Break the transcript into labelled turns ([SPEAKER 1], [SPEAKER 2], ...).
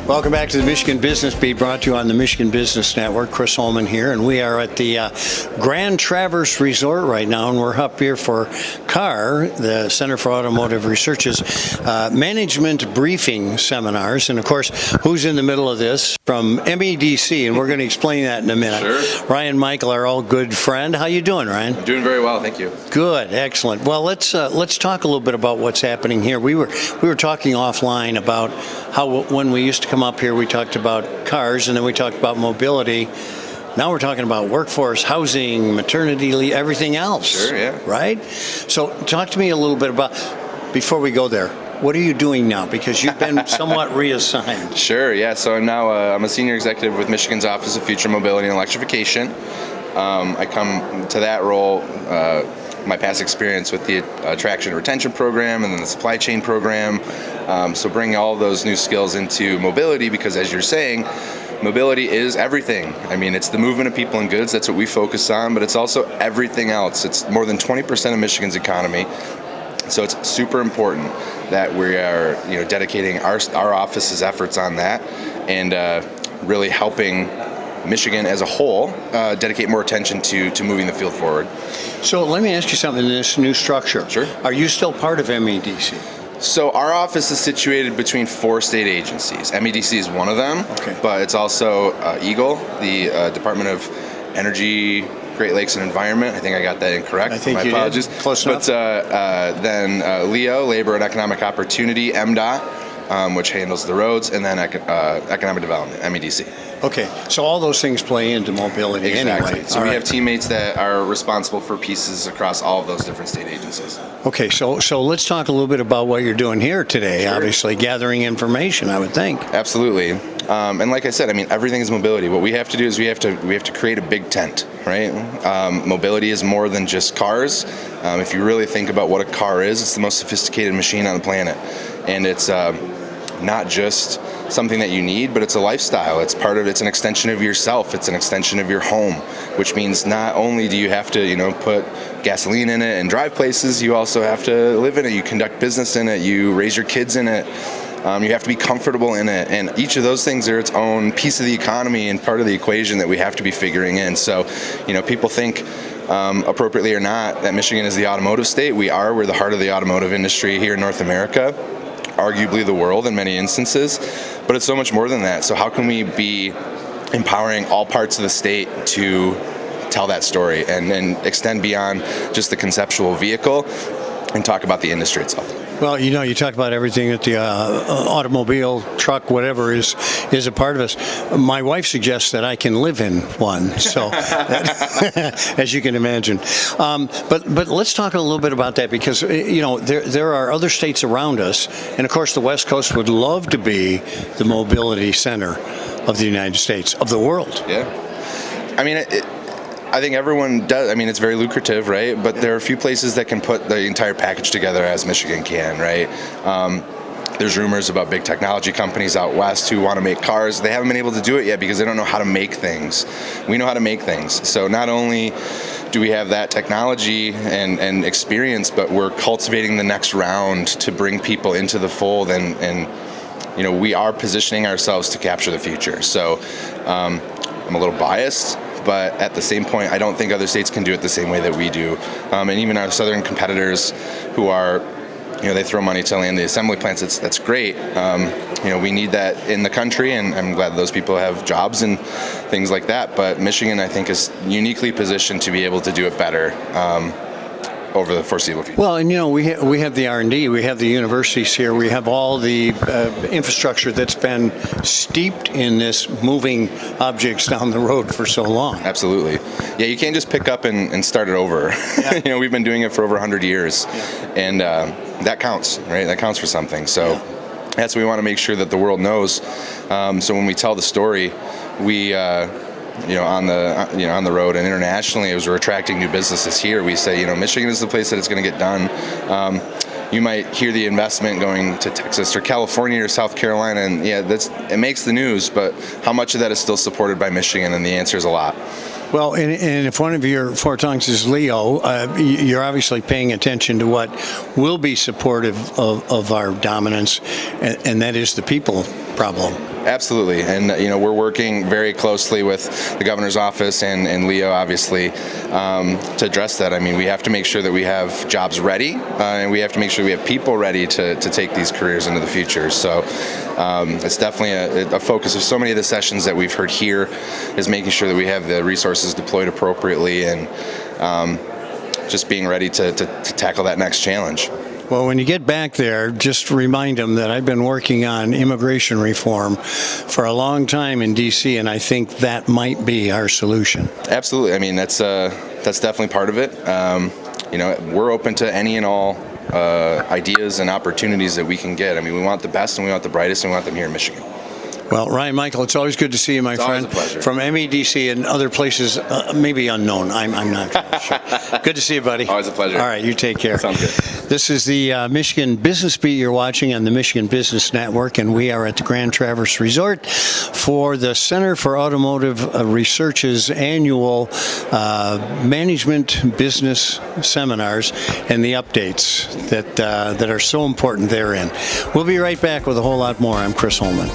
[SPEAKER 1] Welcome back to the Michigan Business Beat, brought to you on the Michigan Business Network. Chris Holman here, and we are at the Grand Traverse Resort right now, and we're up here for CAR, the Center for Automotive Research's management briefing seminars. And of course, who's in the middle of this? From MEDC, and we're going to explain that in a minute.
[SPEAKER 2] Sure.
[SPEAKER 1] Ryan and Michael, our old good friend. How you doing, Ryan?
[SPEAKER 2] I'm doing very well, thank you.
[SPEAKER 1] Good, excellent. Well, let's talk a little bit about what's happening here. We were talking offline about how when we used to come up here, we talked about cars, and then we talked about mobility. Now we're talking about workforce, housing, maternity leave, everything else.
[SPEAKER 2] Sure, yeah.
[SPEAKER 1] Right? So talk to me a little bit about, before we go there, what are you doing now? Because you've been somewhat reassigned.
[SPEAKER 2] Sure, yeah. So now I'm a senior executive with Michigan's Office of Future Mobility and Electrification. I come to that role, my past experience with the attraction and retention program and then the supply chain program. So bringing all those new skills into mobility, because as you're saying, mobility is everything. I mean, it's the movement of people and goods. That's what we focus on, but it's also everything else. It's more than 20% of Michigan's economy. So it's super important that we are, dedicating our office's efforts on that and really helping Michigan as a whole dedicate more attention to moving the field forward.
[SPEAKER 1] So let me ask you something in this new structure.
[SPEAKER 2] Sure.
[SPEAKER 1] Are you still part of MEDC?
[SPEAKER 2] So our office is situated between 4 state agencies. MEDC is one of them,
[SPEAKER 1] okay.
[SPEAKER 2] But it's also EGLE, the Department of Energy, Great Lakes and Environment. I think I got that incorrect.
[SPEAKER 1] I think
[SPEAKER 2] My
[SPEAKER 1] you
[SPEAKER 2] apologies.
[SPEAKER 1] did. Close enough.
[SPEAKER 2] But then LEO, Labor and Economic Opportunity, MDOT, which handles the roads, and then Economic Development, MEDC.
[SPEAKER 1] Okay, so all those things play into mobility
[SPEAKER 2] Exactly.
[SPEAKER 1] anyway.
[SPEAKER 2] So we have teammates that are responsible for pieces across all of those different state agencies.
[SPEAKER 1] Okay, so let's talk a little bit about what you're doing here today.
[SPEAKER 2] Sure.
[SPEAKER 1] Obviously, gathering information, I would think.
[SPEAKER 2] Absolutely. And like I said, I mean, everything is mobility. What we have to do is we have to create a big tent, right? Mobility is more than just cars. If you really think about what a car is, it's the most sophisticated machine on the planet. And it's not just something that you need, but it's a lifestyle. It's an extension of yourself. It's an extension of your home, which means not only do you have to, put gasoline in it and drive places, you also have to live in it. You conduct business in it. You raise your kids in it. You have to be comfortable in it. And each of those things are its own piece of the economy and part of the equation that we have to be figuring in. So, people think, appropriately or not, that Michigan is the automotive state. We're the heart of the automotive industry here in North America, arguably the world in many instances, but it's so much more than that. So how can we be empowering all parts of the state to tell that story and then extend beyond just the conceptual vehicle and talk about the industry itself?
[SPEAKER 1] Well, you talk about everything that the automobile, truck, whatever is a part of us. My wife suggests that I can live in one, so as you can imagine. But let's talk a little bit about that, because there are other states around us, and of course the West Coast would love to be the mobility center of the United States, of the world.
[SPEAKER 2] Yeah, I mean I think everyone does. I mean, it's very lucrative, right? But there are a few places that can put the entire package together as Michigan can, right? There's rumors about big technology companies out west who want to make cars. They haven't been able to do it yet because they don't know how to make things. We know how to make things. So not only do we have that technology and experience, but we're cultivating the next round to bring people into the fold, and we are positioning ourselves to capture the future. So I'm a little biased, but at the same point, I don't think other states can do it the same way that we do. And even our southern competitors who are, they throw money to land the assembly plants, that's great. We need that in the country, and I'm glad those people have jobs and things like that. But Michigan, I think, is uniquely positioned to be able to do it better over the foreseeable future.
[SPEAKER 1] Well, and we have the R&D, we have the universities here, we have all the infrastructure that's been steeped in this moving objects down the road for so long.
[SPEAKER 2] Absolutely. Yeah, you can't just pick up and start it over. Yeah. We've been doing it for over 100 years, and that counts, right? That counts for something. So that's what we want to make sure that the world knows. So when we tell the story, we on the road and internationally, as we're attracting new businesses here, we say, Michigan is the place that it's going to get done. You might hear the investment going to Texas or California or South Carolina, and it makes the news, but how much of that is still supported by Michigan? And the answer is a lot.
[SPEAKER 1] Well, and if one of your fortons is Leo, you're obviously paying attention to what will be supportive of our dominance, and that is the people problem.
[SPEAKER 2] Absolutely, and we're working very closely with the governor's office and Leo, obviously, to address that. I mean, we have to make sure that we have jobs ready, and we have to make sure we have people ready to take these careers into the future. So it's definitely a focus of so many of the sessions that we've heard here, is making sure that we have the resources deployed appropriately and just being ready to tackle that next challenge.
[SPEAKER 1] Well, when you get back there, just remind them that I've been working on immigration reform for a long time in D.C., and I think that might be our solution.
[SPEAKER 2] Absolutely. I mean, that's definitely part of it. We're open to any and all ideas and opportunities that we can get. I mean, we want the best and we want the brightest, and we want them here in Michigan.
[SPEAKER 1] Well, Ryan Michael, it's always good to see you, my friend.
[SPEAKER 2] Always a pleasure.
[SPEAKER 1] From MEDC and other places, maybe unknown. I'm not sure. Good to see you, buddy.
[SPEAKER 2] Always a pleasure.
[SPEAKER 1] All right, you take care.
[SPEAKER 2] Sounds good.
[SPEAKER 1] This is the Michigan Business Beat you're watching on the Michigan Business Network, and we are at the Grand Traverse Resort for the Center for Automotive Research's annual management business seminars and the updates that are so important therein. We'll be right back with a whole lot more. I'm Chris Holman.